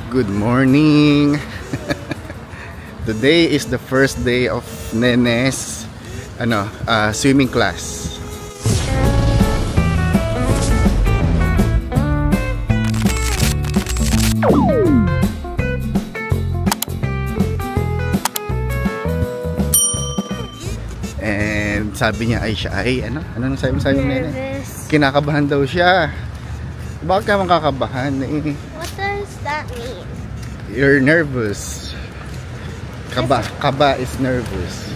Good morning. Today is the first day of Nene's swimming class. And sabi niya siya ay ano sabi mo Nene? Kinakabahan daw siya. Bakit ka makakabahan? What does that mean? You're nervous. Kaba is nervous.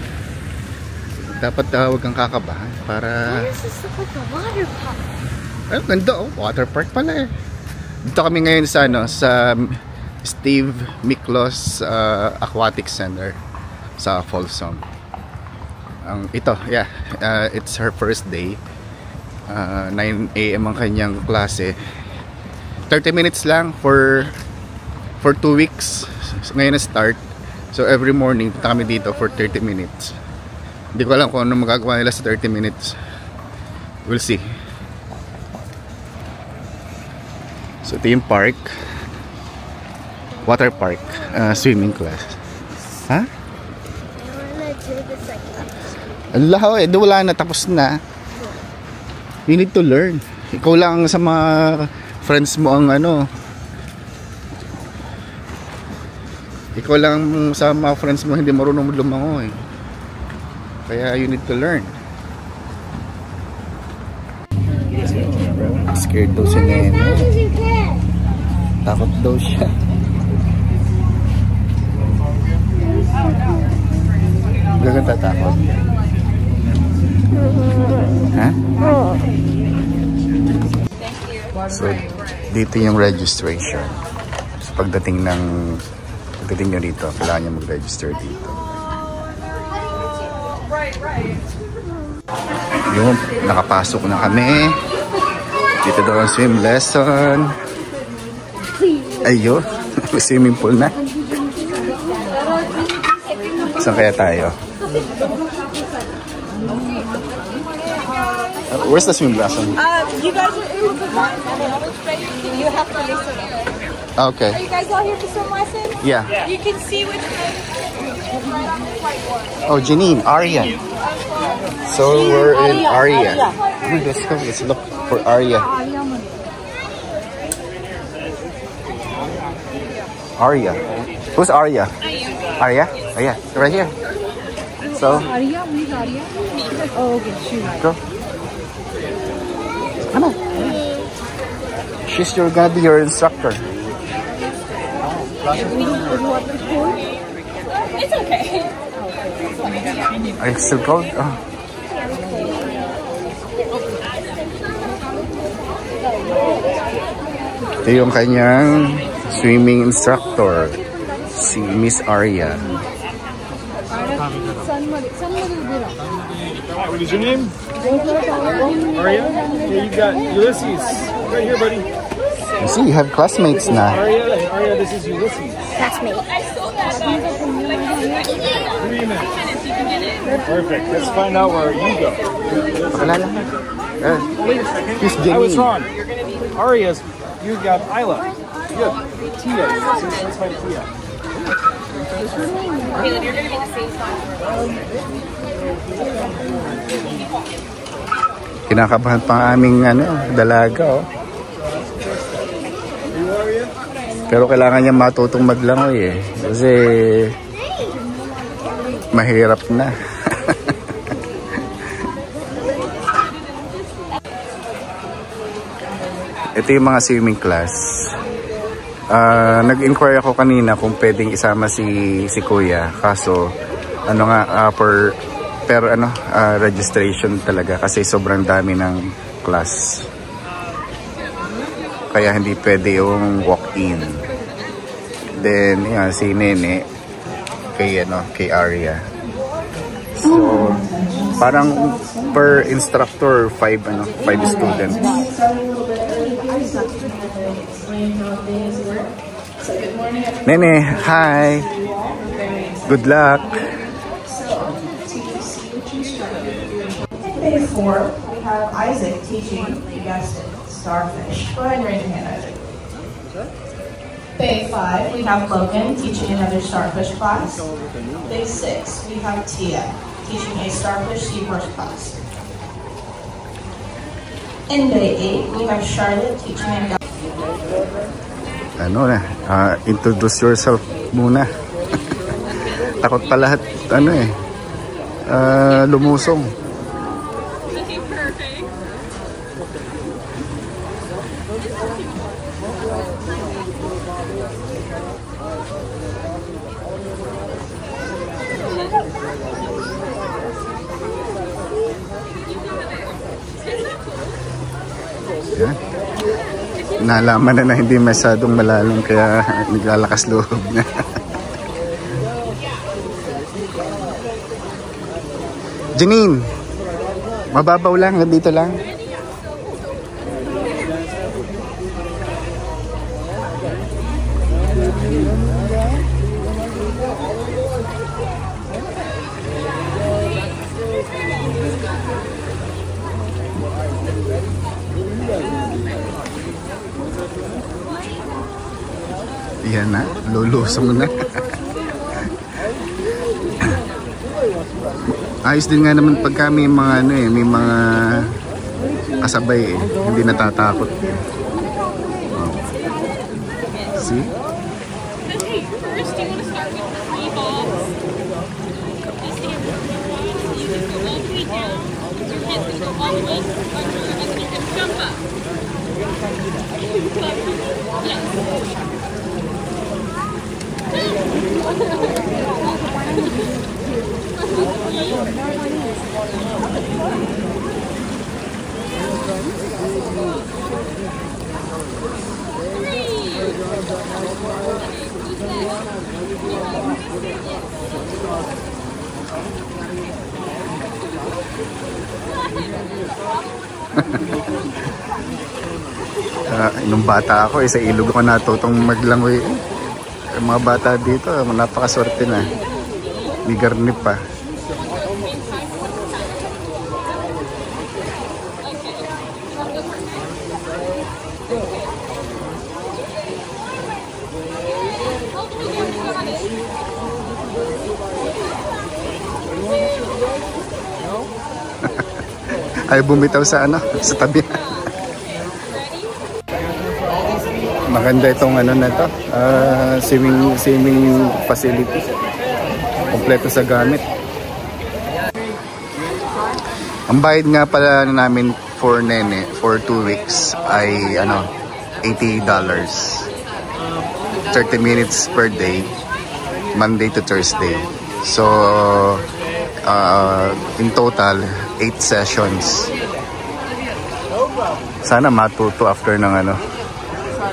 Dapat huwag kang kakabahan para... Why does this look like a water park? Ay, ganda oh. Water park pala eh. Dito kami ngayon sa Steve Miklos Aquatic Center sa Folsom. It's her first day. 9 AM ang kanyang klase. 30 minutes lang for 2 weeks. So, ngayon na start. So every morning punta kami dito for 30 minutes. Hindi ko alam kung ano magagawa nila sa 30 minutes. We'll see. So ito yung park. Water park. Swimming class. Ha? Allah, wala na, tapos na. You need to learn. Ikaw lang sa mga friends mo ang Ikaw lang sa mga friends mo hindi marunong lumangoy. Kaya you need to learn. Scared daw si Nene. Takot daw siya. Gaganda takot. Ha? So, dito yung registration. So, pagdating nyo dito, kailangan nyo mag-register dito. Yun, nakapasok na kami. Dito daw ang swim lesson. Ayun, swimming pool na. Saan kaya tayo? Where's the swim lesson? You guys are able to watch you have to listen. Okay. Are you guys all here for swim lesson? Yeah. You can see which one is right on the whiteboard. Oh, Janine, Aria. So we're in Aria. Let's go. Let's look for Aria. Aria. Who's Aria? Aria? Oh yeah, right here. So. Aria, who's Aria? Oh, okay. She's right. Go. Come on. She's gonna be your instructor. It's okay. Are you still cold? Oh. Ito yung kanyang swimming instructor, si Miss Aria. What is your name? Aria? Yeah, you got Ulysses. Right here, buddy. You see, you have classmates now. Aria, and Aria, this is Ulysses. Classmate. 3 minutes. Perfect. Let's find out where you go. He's I was wrong. Aria's, you got Isla. You have Tia. Let's find Tia. Caleb, you're going to be the same time. Kinakabahan pa ang aming dalaga oh. Pero kailangan niya matutong maglangoy eh. Kasi mahirap na. Ito yung mga swimming class. Nag-inquire ako kanina kung pwedeng isama si Kuya. Kaso registration talaga kasi sobrang dami ng class. Kaya hindi pwede yung walk-in. Then si Nene kay Aria. So parang per instructor 5 students. Nene, hi. Good luck. Day 4, we have Isaac teaching, you guessed it, starfish. Go ahead and raise your hand, Isaac. Day 5, we have Logan teaching another Starfish class. Day 6, we have Tia teaching a Starfish Seahorse class. In Day 8, we have Charlotte teaching a... Ano na, introduce yourself muna. Takot pa lahat, lumusong. Yan. Nalaman na hindi masyadong malalim kaya naglalakas loob na. Janine, mababaw lang, dito lang. Yan na, lulusong na. Ayos din nga naman pagka may mga may mga kasabay hindi natatakot. See? Okay, first you want to start with 3 balls. You stand you can go all the way down. Your head can go all the way under, and then you can jump up. Yes. Nung bata ako, sa ilog ako natutong maglangoy. Ang mga bata dito, napakaswerte na. May garnip pa. Ay bumitaw sa sa tabi. Maganda itong na to, swimming facility. Kompleto sa gamit. Ang bayad nga pala namin for nene for 2 weeks ay $80. 30 minutes per day, Monday to Thursday. So in total 8 sessions. Sana matuto after ng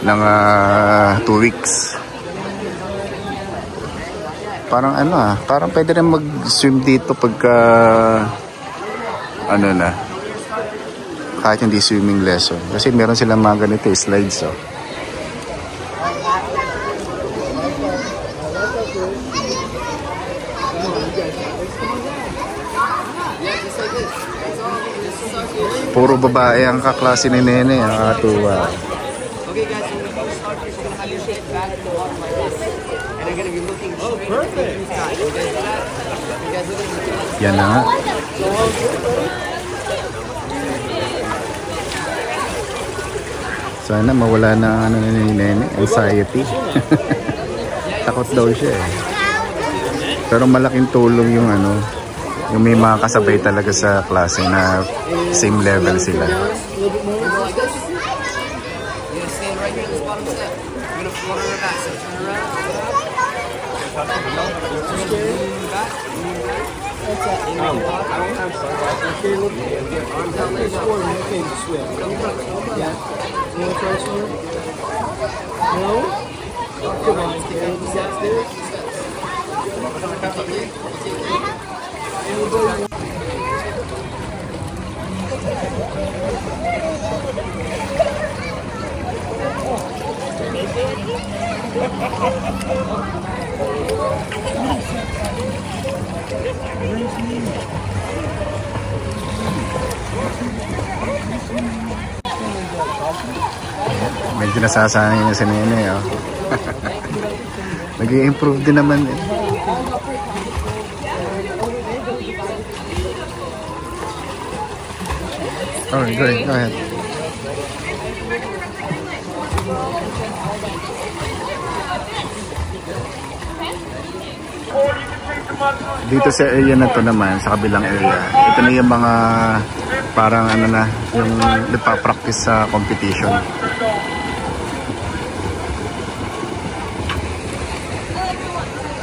2 weeks. Parang parang pwede rin mag-swim dito pagka kahit hindi swimming lesson. Kasi meron silang mga ganito slides Puro babae ang kaklase ni Nene, nakakatuwa. Okay guys, so when you start, you're gonna have your shape back to the bottom like this. And you're gonna be looking straight into the sky. You guys do that? You guys look at the Yan na nga. Sana mawala na ni Nene, anxiety. Takot daw siya Pero malaking tulong yung yung may mga kasabay talaga sa klase na same level sila. Medyo nasasanay na si Nene Nag-i-improve din naman eh. Alright, great. Go ahead. Dito sa area na to naman, sa kabilang area, ito na yung mga parang ano na, yung nagpa-practice sa competition.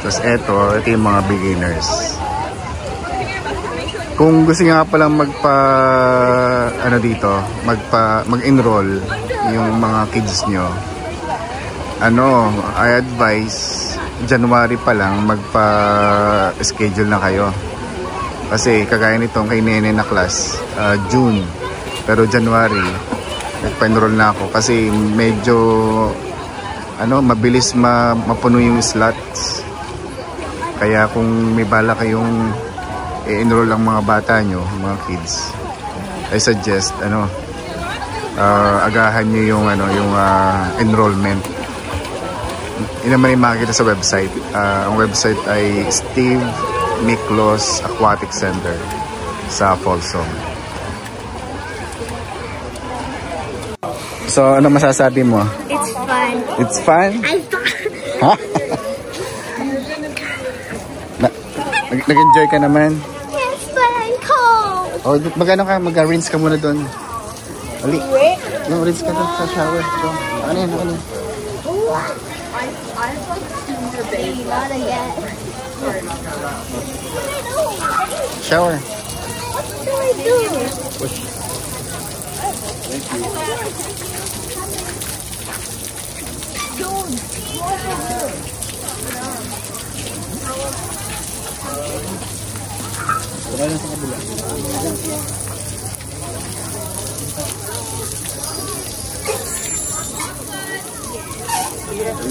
Tapos ito yung mga beginners. Kung gusto nga palang mag-enroll yung mga kids nyo, I advise January pa lang magpa-schedule na kayo. Kasi kagaya nitong kay Nene na class, June. Pero January, nagpa-enroll na ako kasi medyo mabilis mapuno yung slots. Kaya kung may bala kayong i-enroll ang mga bata nyo, mga kids, I suggest agahan nyo yung enrollment. Yun naman yung makikita sa website. Ang website ay Steve Miklos Aquatic Center sa Folsom. So, ano masasabi mo? It's fun. It's fun? I thought. Ha? Nag-enjoy ka naman? Yes, but I'm cold. Oh, mag-rinse ka muna doon. Ali. Rinse ka doon sa shower. So, ano yan? Not yet. Shower. What do I do? Push.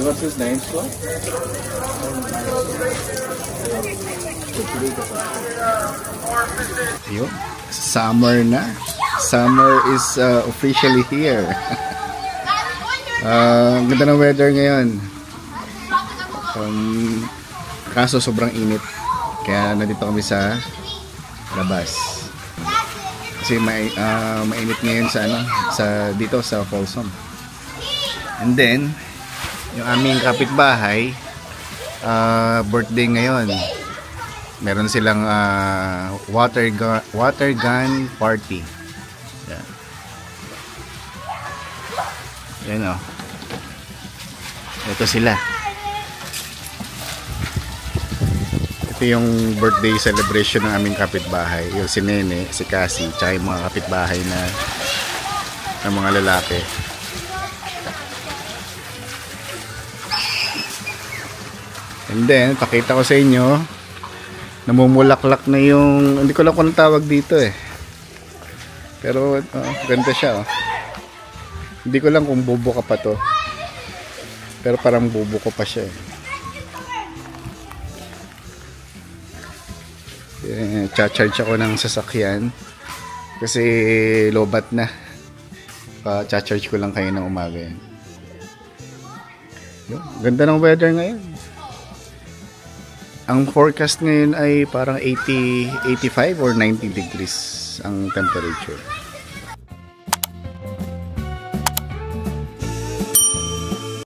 What's his name? Yun. Summer na. Summer is officially here. Ganda ng weather ngayon. Kaso sobrang init. Kaya nandito kami sa labas. Kasi mainit ngayon dito sa Folsom. And then yung aming kapitbahay, birthday ngayon. Meron silang water gun party. Yan o. Ito sila. Ito yung birthday celebration ng aming kapitbahay. Yung si Nene, si Cassie, tsaka yung mga kapitbahay na mga lalaki. And then, pakita ko sa inyo, namumulaklak na yung, hindi ko lang kung tawag dito eh. Pero, ganda siya oh. Hindi ko lang kung bubo ka pa to. Pero parang bubo ko pa siya eh. Cha-charge ako ng sasakyan. Kasi lobat na. Pa-cha-charge ko lang kayo ng umaga yan. Ganda ng weather ngayon. Ang forecast ngayon ay parang 85 or 90 degrees ang temperature.